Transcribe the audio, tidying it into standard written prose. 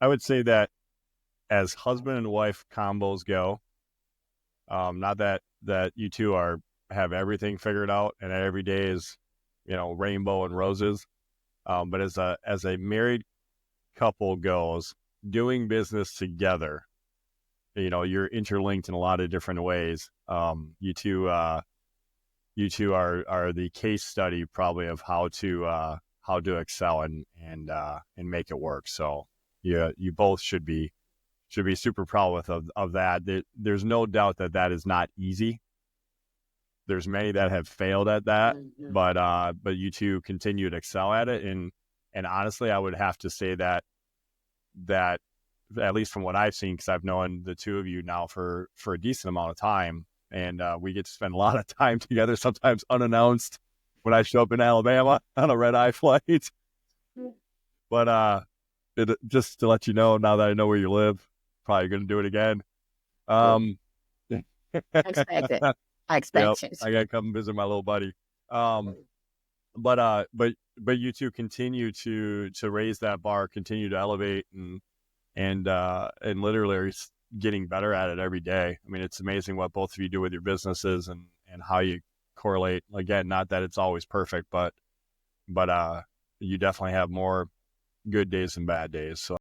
I would say that as husband and wife combos go, not that you two have everything figured out and every day is, rainbow and roses. But as a married couple goes, doing business together, you're interlinked in a lot of different ways. You two are the case study probably of how to excel and make it work. So you both should be super proud of that. There's no doubt that is not easy. There's many that have failed at that, but you two continue to excel at it. And honestly, I would have to say that at least from what I've seen, because I've known the two of you now for a decent amount of time, and we get to spend a lot of time together, sometimes unannounced when I show up in Alabama on a red eye flight. But just to let you know, now that I know where you live, probably going to do it again. Um, I expect it. I Yep, expect it. I got to come visit my little buddy. But you two continue to raise that bar, continue to elevate, and literally are getting better at it every day. I mean, it's amazing what both of you do with your businesses and how you correlate. Again, not that it's always perfect, but you definitely have more good days than bad days. So